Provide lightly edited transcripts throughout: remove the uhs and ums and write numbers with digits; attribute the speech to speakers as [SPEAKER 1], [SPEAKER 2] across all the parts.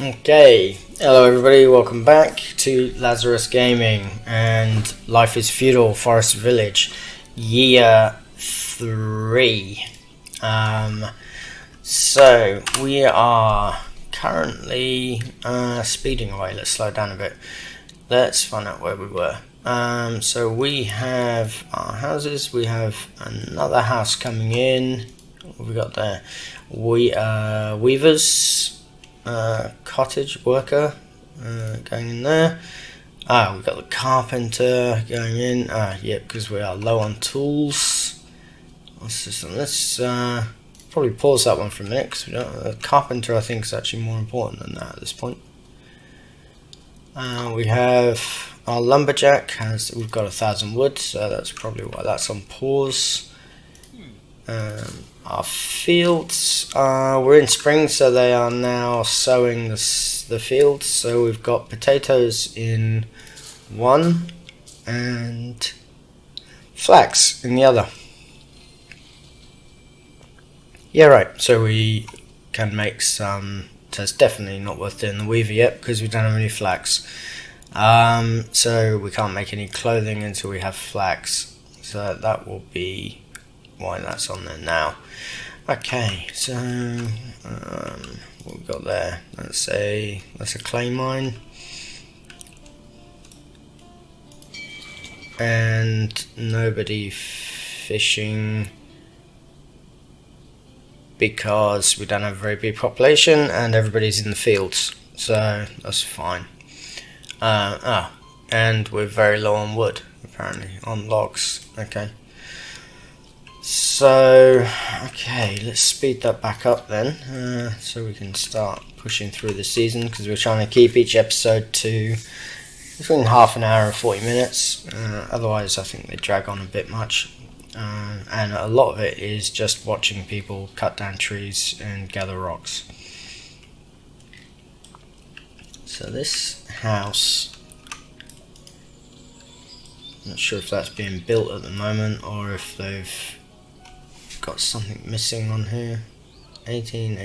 [SPEAKER 1] Okay, hello everybody, welcome back to Lazarus Gaming and Life is Feudal Forest Village Year 3. So we are currently speeding away. Let's slow down a bit. Let's find out where we were. So we have our houses, we have another house coming in. What have we got there? Weavers. Cottage worker going in there. We've got the carpenter going in. Yeah, because we are low on tools. Let's probably pause that one for a minute because we don't. The carpenter, I think, is actually more important than that at this point. We have our lumberjack. We've got 1,000 wood, so that's probably why that's on pause. Our fields, we're in spring, so they are now sowing the fields. So we've got potatoes in one and flax in the other. Yeah, right, so we can make some. So it's definitely not worth doing the weaver yet because we don't have any flax. So we can't make any clothing until we have flax. So that will be why that's on there now. Okay, so what we've got there, that's a clay mine, and nobody fishing because we don't have a very big population and everybody's in the fields, so that's fine. And we're very low on wood, apparently, on logs. Okay. So, okay, let's speed that back up then, so we can start pushing through the season, because we're trying to keep each episode to between half an hour and 40 minutes, otherwise I think they drag on a bit much, and a lot of it is just watching people cut down trees and gather rocks. So this house, I'm not sure if that's being built at the moment, or if they've got something missing on here. 18,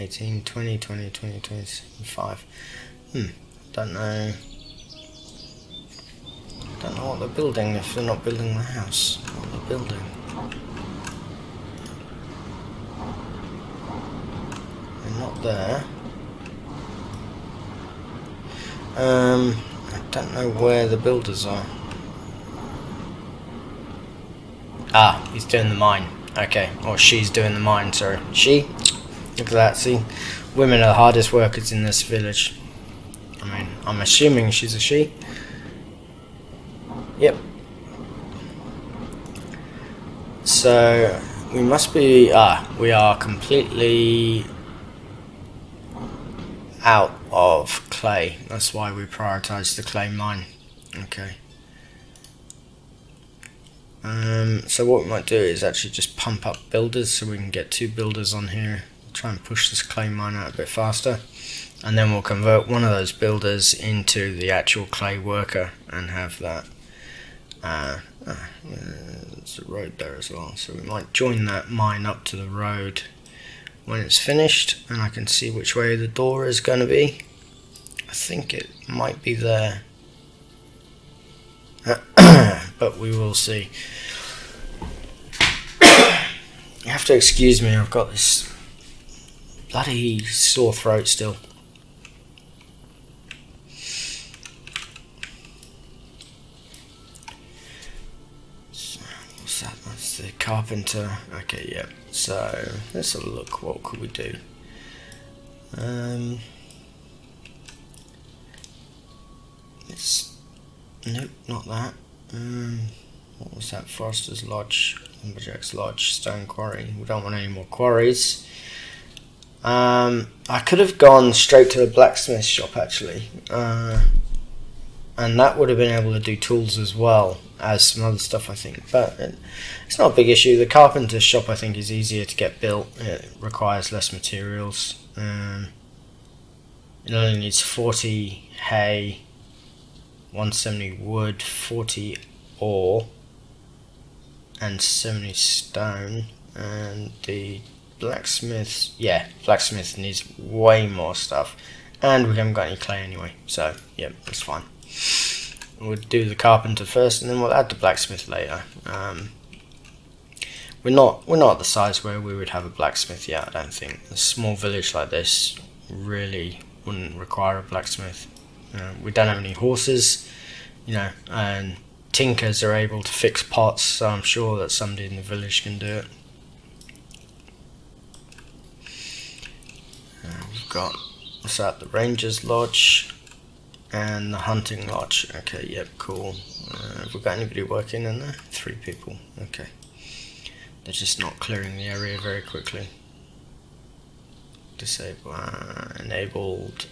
[SPEAKER 1] 20, 20, 25. Don't know what they're building if they're not building the house. What they're building. They're not there. I don't know where the builders are. He's doing the mine. Okay, or she's doing the mine, sorry. She? Look at that, see? Women are the hardest workers in this village. I mean, I'm assuming she's a she. Yep. So, we must be... we are completely out of clay. That's why we prioritise the clay mine. Okay. So what we might do is actually just pump up builders so we can get 2 builders on here. Try and push this clay mine out a bit faster, and then we'll convert one of those builders into the actual clay worker and have that. There's a road there as well, so we might join that mine up to the road when it's finished, and I can see which way the door is going to be. I think it might be there. But we will see. You have to excuse me, I've got this bloody sore throat still. So, what's that? That's the carpenter. Okay, yeah. So, let's have a look. What could we do? Nope, not that. What was that? Forester's Lodge, Lumberjack's Lodge, Stone Quarry. We don't want any more quarries. I could have gone straight to the blacksmith shop actually, and that would have been able to do tools as well as some other stuff, I think. But it's not a big issue. The carpenter's shop, I think, is easier to get built. It requires less materials. It only needs 40 hay, 170 wood, 40 ore, and 70 stone. And the blacksmith needs way more stuff, and we haven't got any clay anyway, so yeah, that's fine. We'll do the carpenter first, and then we'll add the blacksmith later. We're not at the size where we would have a blacksmith yet, I don't think. A small village like this really wouldn't require a blacksmith. We don't have any horses, and tinkers are able to fix pots, so I'm sure that somebody in the village can do it. We've got, what's that, the Ranger's Lodge and the Hunting Lodge. Okay, yep, cool. Have we got anybody working in there? 3 people, okay. They're just not clearing the area very quickly. Disable, enabled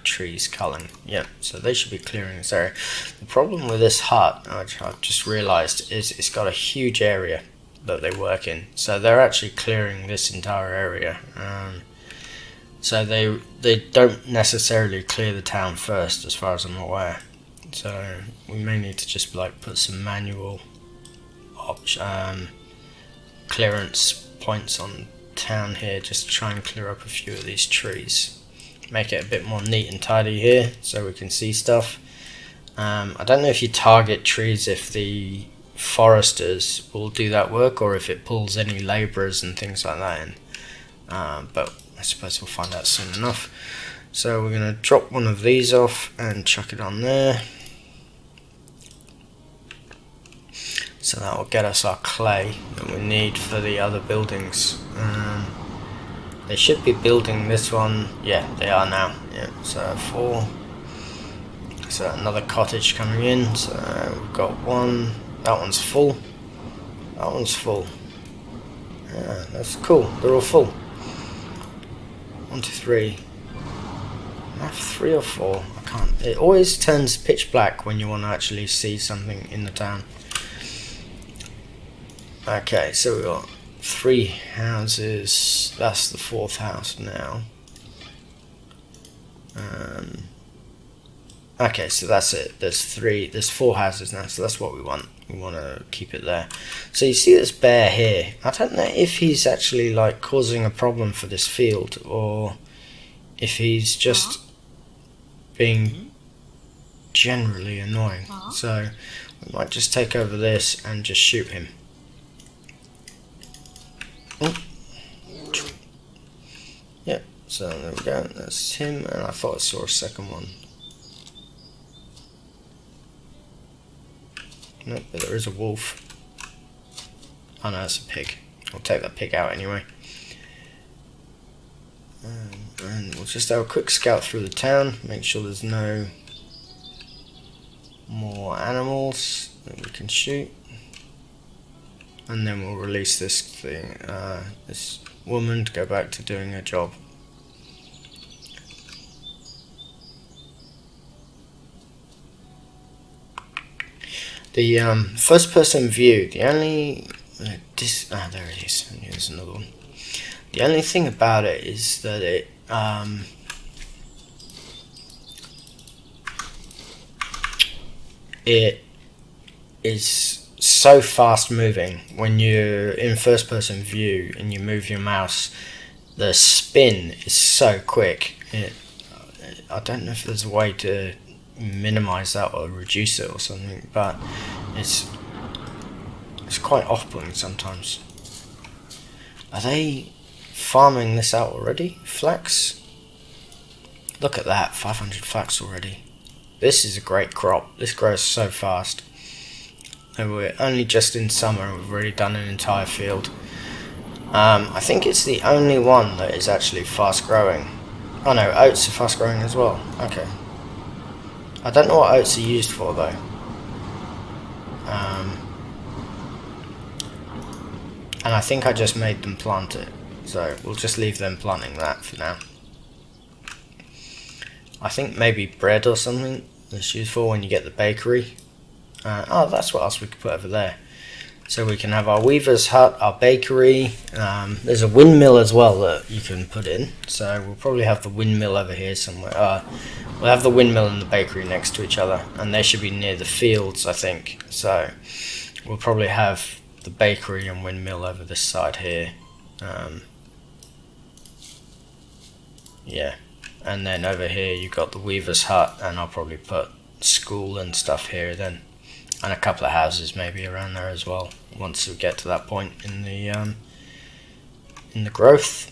[SPEAKER 1] trees culling. Yep, so they should be clearing this area. The problem with this hut, which I've just realised, is it's got a huge area that they work in. So they're actually clearing this entire area. So they don't necessarily clear the town first, as far as I'm aware. So we may need to just like put some manual clearance points on town here, just to try and clear up a few of these trees. Make it a bit more neat and tidy here so we can see stuff. I don't know if you target trees if the foresters will do that work, or if it pulls any labourers and things like that in. But I suppose we'll find out soon enough. So we're going to drop one of these off and chuck it on there. So that will get us our clay that we need for the other buildings. They should be building this one. Yeah, they are now. Yeah, so 4. So another cottage coming in. So we've got 1. That one's full. That one's full. Yeah, that's cool. They're all full. 1, 2, 3. I have 3 or 4. I can't. It always turns pitch black when you want to actually see something in the town. Okay, so we've got 3 houses. That's the 4th house now. Okay, so that's it. There's 4 houses now, so that's what we want. We want to keep it there. So you see this bear here. I don't know if he's actually like causing a problem for this field, or if he's just being generally annoying. So we might just take over this and just shoot him. Yep, so there we go, that's him, and I thought I saw a second one. Nope, but there is a wolf. Oh no, it's a pig. I'll take that pig out anyway. And we'll just have a quick scout through the town, make sure there's no more animals that we can shoot. And then we'll release this thing, this woman, to go back to doing her job. The first person view, the only there it is. I knew there's another one. The only thing about it is that it is so fast moving. When you're in first person view and you move your mouse, the spin is so quick. I don't know if there's a way to minimize that or reduce it or something, but it's quite off-putting sometimes. Are they farming this out already? Flax? Look at that, 500 flax already. This is a great crop. This grows so fast. And we're only just in summer and we've already done an entire field. I think it's the only one that is actually fast growing. Oh no, oats are fast growing as well. Okay. I don't know what oats are used for though. And I think I just made them plant it. So we'll just leave them planting that for now. I think maybe bread or something that's used for when you get the bakery. Oh, that's what else we could put over there. So we can have our weaver's hut, our bakery. There's a windmill as well that you can put in. So we'll probably have the windmill over here somewhere. We'll have the windmill and the bakery next to each other, and they should be near the fields, I think. So we'll probably have the bakery and windmill over this side here. Yeah, and then over here you've got the weaver's hut, and I'll probably put school and stuff here then, and a couple of houses maybe around there as well once we get to that point in the growth.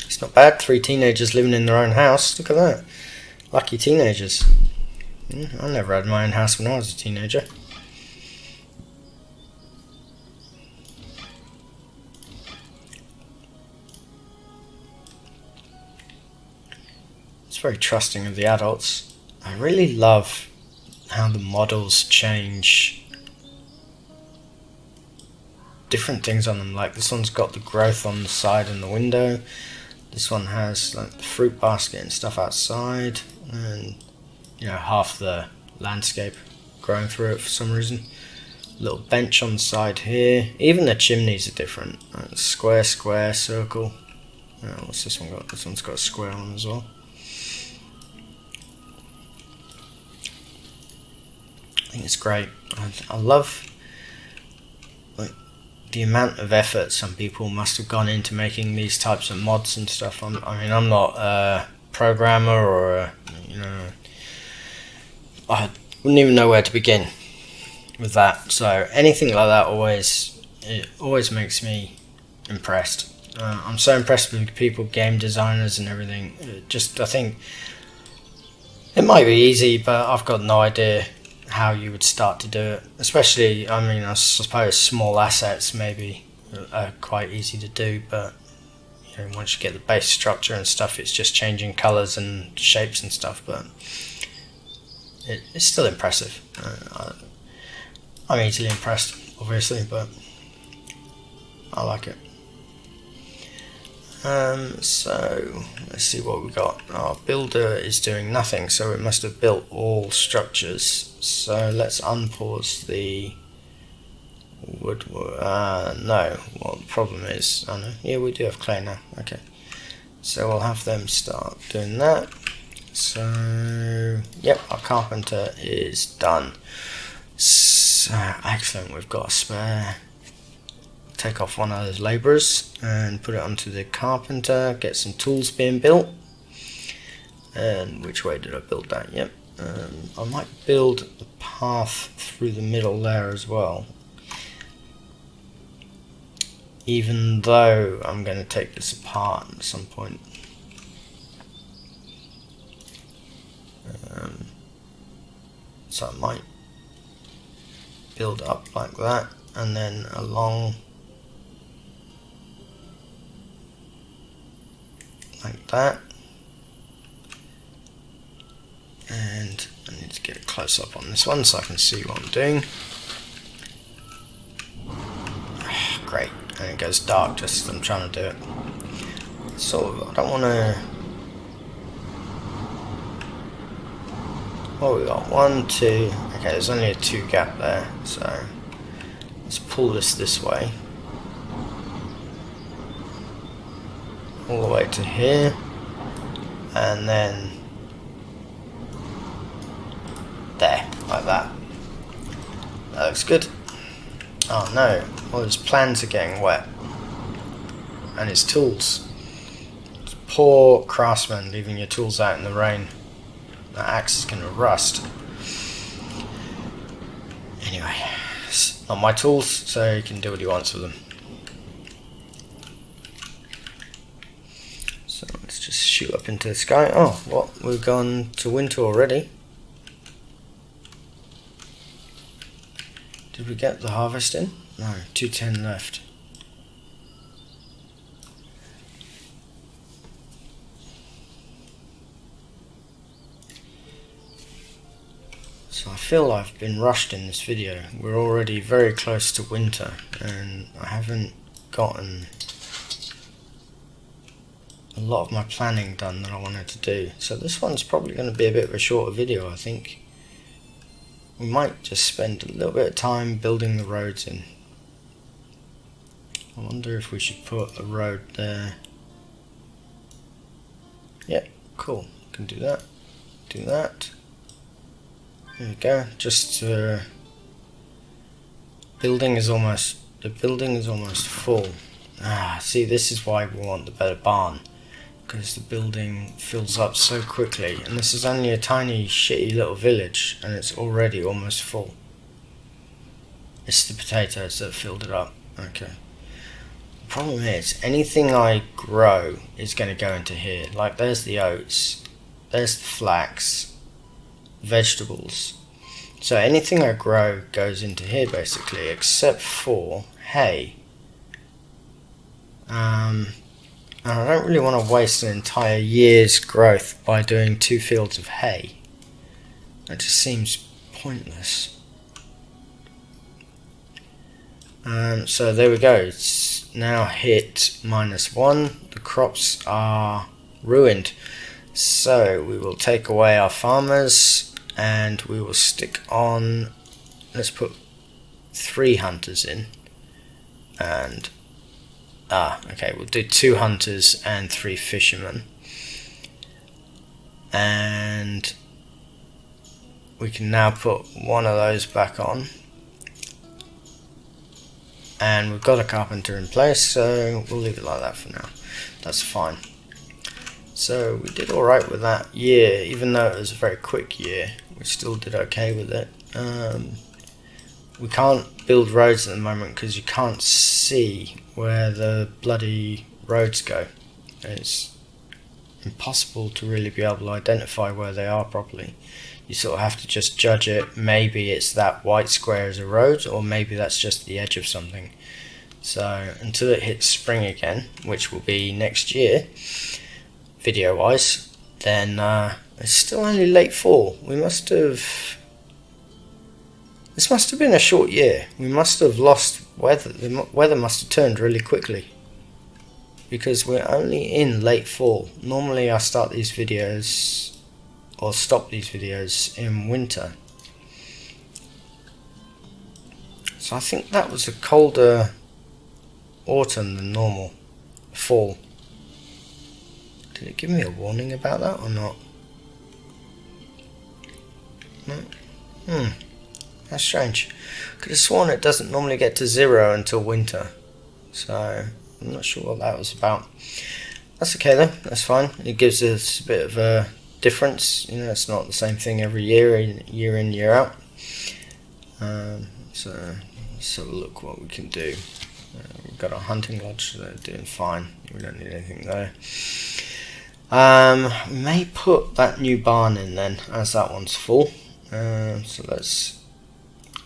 [SPEAKER 1] It's not bad. 3 teenagers living in their own house. Look at that. Lucky teenagers. I never had my own house when I was a teenager. It's very trusting of the adults. I really love how the models change different things on them. Like this one's got the growth on the side and the window. This one has like the fruit basket and stuff outside, and you know, half the landscape growing through it for some reason. Little bench on the side here. Even the chimneys are different. Square, square, circle. What's this one got? This one's got a square on as well. I think it's great. I love the amount of effort some people must have gone into making these types of mods and stuff. I mean, I'm not a programmer or I wouldn't even know where to begin with that. So anything like that always makes me impressed. I'm so impressed with people, game designers and everything. I think it might be easy, but I've got no idea how you would start to do it. Especially, I mean, I suppose small assets maybe are quite easy to do, but you know, once you get the base structure and stuff, it's just changing colours and shapes and stuff. But it's still impressive. I'm easily impressed, obviously, but I like it. So let's see what we got. Our builder is doing nothing, so it must have built all structures. So let's unpause the wood. No, what the problem is, oh no, yeah, we do have clay now. Okay, so we'll have them start doing that. So yep, our carpenter is done. So excellent, we've got a spare. Take off one of those labourers and put it onto the carpenter, get some tools being built. And which way did I build that? Yep. I might build the path through the middle there as well, even though I'm going to take this apart at some point. So I might build up like that and then along like that, and I need to get a close up on this one so I can see what I'm doing. Great, and it goes dark just as I'm trying to do it. So I don't want to. Oh, we got 1, 2. Okay, there's only a 2 gap there, so let's pull this way. All the way to here, and then there, like that. That looks good. Oh no, all his plans are getting wet, and his tools. It's poor craftsman leaving your tools out in the rain. That axe is going to rust. Anyway, it's not my tools, so he can do what he wants with them. So let's just shoot up into the sky. Oh, what? We've gone to winter already. Did we get the harvest in? No, 210 left. So I feel I've been rushed in this video. We're already very close to winter and I haven't gotten a lot of my planning done that I wanted to do. So this one's probably going to be a bit of a shorter video, I think. We might just spend a little bit of time building the roads in. I wonder if we should put a road there. Yep, cool. Can do that. Do that. There we go. Just the building is almost full. See, this is why we want the better barn, because the building fills up so quickly, and this is only a tiny shitty little village and it's already almost full. It's the potatoes that filled it up. Okay. The problem is, anything I grow is going to go into here. Like, there's the oats, there's the flax, vegetables. So anything I grow goes into here basically, except for hay. And I don't really want to waste an entire year's growth by doing 2 fields of hay. That just seems pointless. So there we go. It's now hit -1. The crops are ruined. So we will take away our farmers and we will stick on, let's put 3 hunters in, and okay, we'll do 2 hunters and 3 fishermen, and we can now put one of those back on, and we've got a carpenter in place, so we'll leave it like that for now. That's fine. So we did alright with that year, even though it was a very quick year. We still did okay with it. We can't build roads at the moment because you can't see where the bloody roads go. It's impossible to really be able to identify where they are properly. You sort of have to just judge it. Maybe it's that white square as a road, or maybe that's just the edge of something. So until it hits spring again, which will be next year, video wise, then it's still only late fall. This must have been a short year. We must have lost weather. The weather must have turned really quickly, because we're only in late fall. Normally I start these videos or stop these videos in winter. So I think that was a colder autumn than normal. Fall. Did it give me a warning about that or not? No? That's strange. Could have sworn it doesn't normally get to 0 until winter. So I'm not sure what that was about. That's okay though, that's fine. It gives us a bit of a difference. You know, it's not the same thing every year in, year out. So let's have a look what we can do. We've got our hunting lodge, so they're doing fine. We don't need anything there. We may put that new barn in then, as that one's full. So let's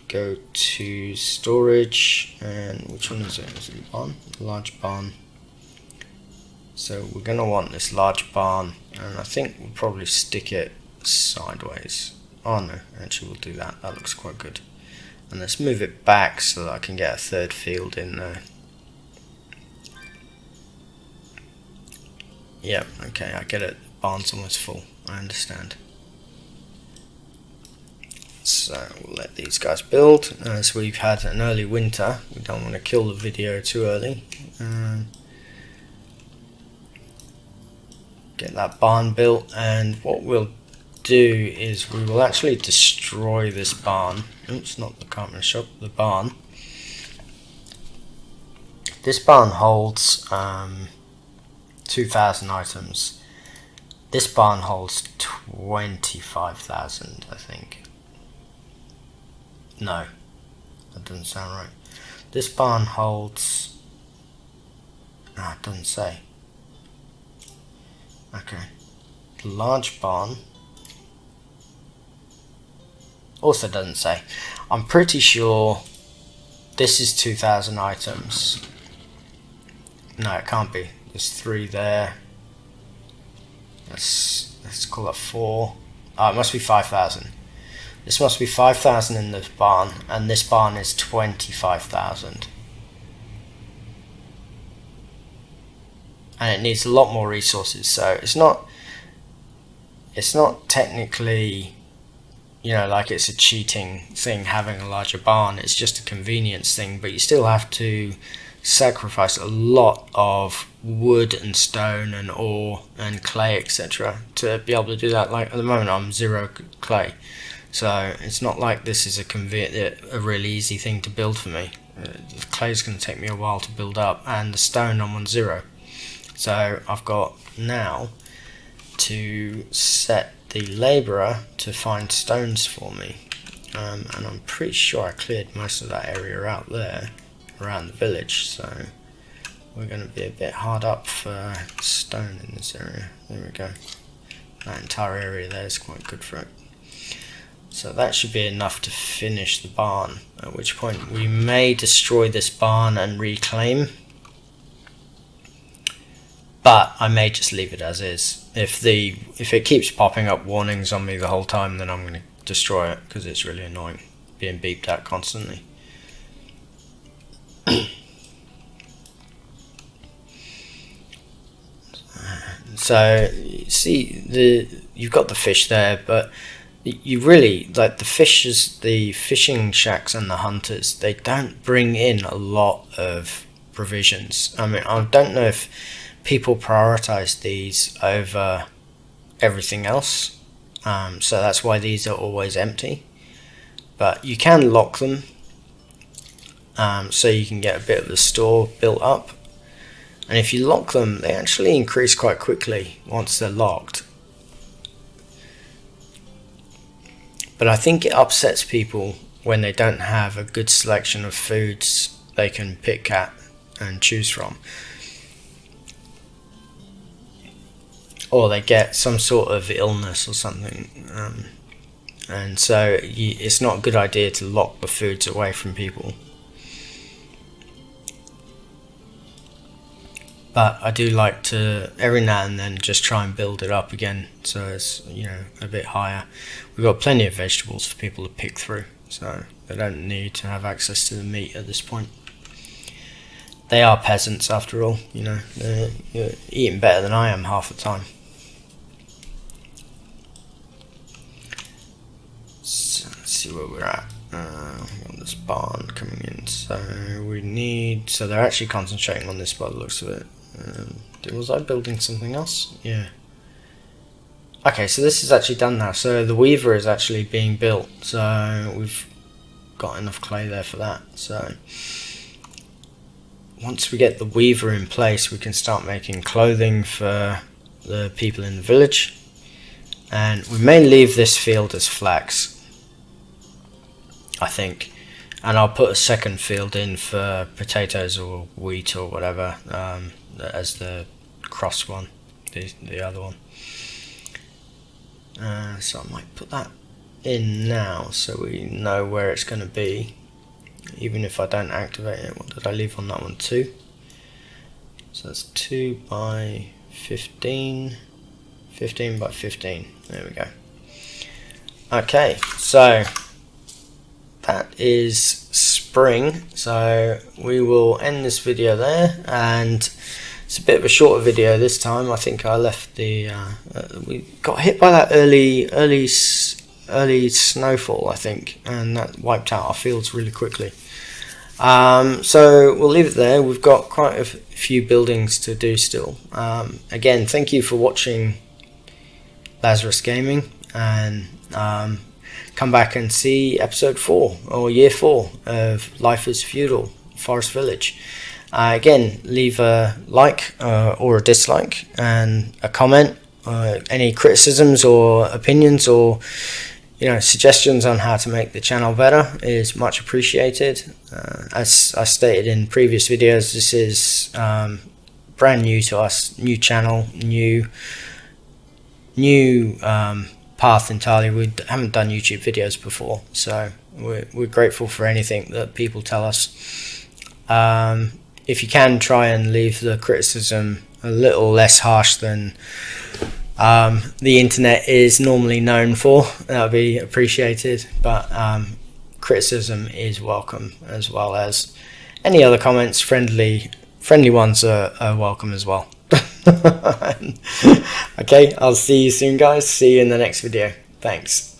[SPEAKER 1] go to storage, and which one is it? Is it the barn? The large barn. So we're going to want this large barn, and I think we'll probably stick it sideways. Oh no, actually we'll do that. That looks quite good. And let's move it back so that I can get a 3rd field in there. Yep, okay, I get it. The barn's almost full. I understand. So we'll let these guys build. As we've had an early winter, we don't want to kill the video too early. Get that barn built, and what we'll do is we will actually destroy this barn. Oops, not the carpenter shop, the barn. This barn holds 2,000 items. This barn holds 25,000, I think. No, that doesn't sound right. This barn holds... No, it doesn't say. Okay. The large barn also doesn't say. I'm pretty sure this is 2,000 items. No, it can't be. There's 3 there. Let's call it 4. Oh, it must be 5,000. This must be 5,000 in this barn, and this barn is 25,000. And it needs a lot more resources, so it's not technically, you know, like it's a cheating thing having a larger barn. It's just a convenience thing, but you still have to sacrifice a lot of wood and stone and ore and clay, etc. to be able to do that. Like at the moment I'm 0 clay, So it's not like this is a really easy thing to build for me. The clay is going to take me a while to build up, and the stone I'm on 0. So I've got now to set the labourer to find stones for me, and I'm pretty sure I cleared most of that area out there around the village, so we're going to be a bit hard up for stone in this area. There we go. That entire area there is quite good for it. So that should be enough to finish the barn, at which point we may destroy this barn and reclaim. But I may just leave it as is. If it keeps popping up warnings on me the whole time, then I'm going to destroy it, because it's really annoying being beeped at constantly. So you see you've got the fish there, but you really like the fishing shacks and the hunters. They don't bring in a lot of provisions. I mean, I don't know if people prioritize these over everything else, so that's why these are always empty. But you can lock them, so you can get a bit of the store built up. And if you lock them, they actually increase quite quickly once they're locked. But I think it upsets people when they don't have a good selection of foods they can pick at and choose from. Or they get some sort of illness or something. And so it's not a good idea to lock the foods away from people. But I do like to every now and then just try and build it up again, so it's, you know, a bit higher. We've got plenty of vegetables for people to pick through, so they don't need to have access to the meat at this point. They are peasants after all, you know, they're eating better than I am half the time. So let's see where we're at. We've got this barn coming in, so they're actually concentrating on this by the looks of it. Was I building something else? Yeah. Okay, so this is actually done now. So the weaver is actually being built. So we've got enough clay there for that. So once we get the weaver in place, we can start making clothing for the people in the village. And we may leave this field as flax, I think. And I'll put a second field in for potatoes or wheat or whatever, as the cross one, the other one. So I might put that in now so we know where it's going to be, even if I don't activate it. What did I leave on that one? 2. So that's 2 by 15, 15 by 15. There we go. Okay, so that is spring, so we will end this video there, and it's a bit of a shorter video this time. I think I left we got hit by that early snowfall, I think, and that wiped out our fields really quickly. So we'll leave it there. We've got quite a few buildings to do still. Again, thank you for watching Lazarus Gaming, and come back and see episode 4 or year 4 of Life is Feudal Forest Village. Again, leave a like or a dislike and a comment. Any criticisms or opinions or suggestions on how to make the channel better is much appreciated. As I stated in previous videos, this is brand new to us, new channel, new path entirely. We haven't done YouTube videos before, so we're grateful for anything that people tell us. If you can, try and leave the criticism a little less harsh than the internet is normally known for, that would be appreciated. But criticism is welcome, as well as any other comments. Friendly ones are welcome as well. Okay, I'll see you soon, guys. See you in the next video. Thanks.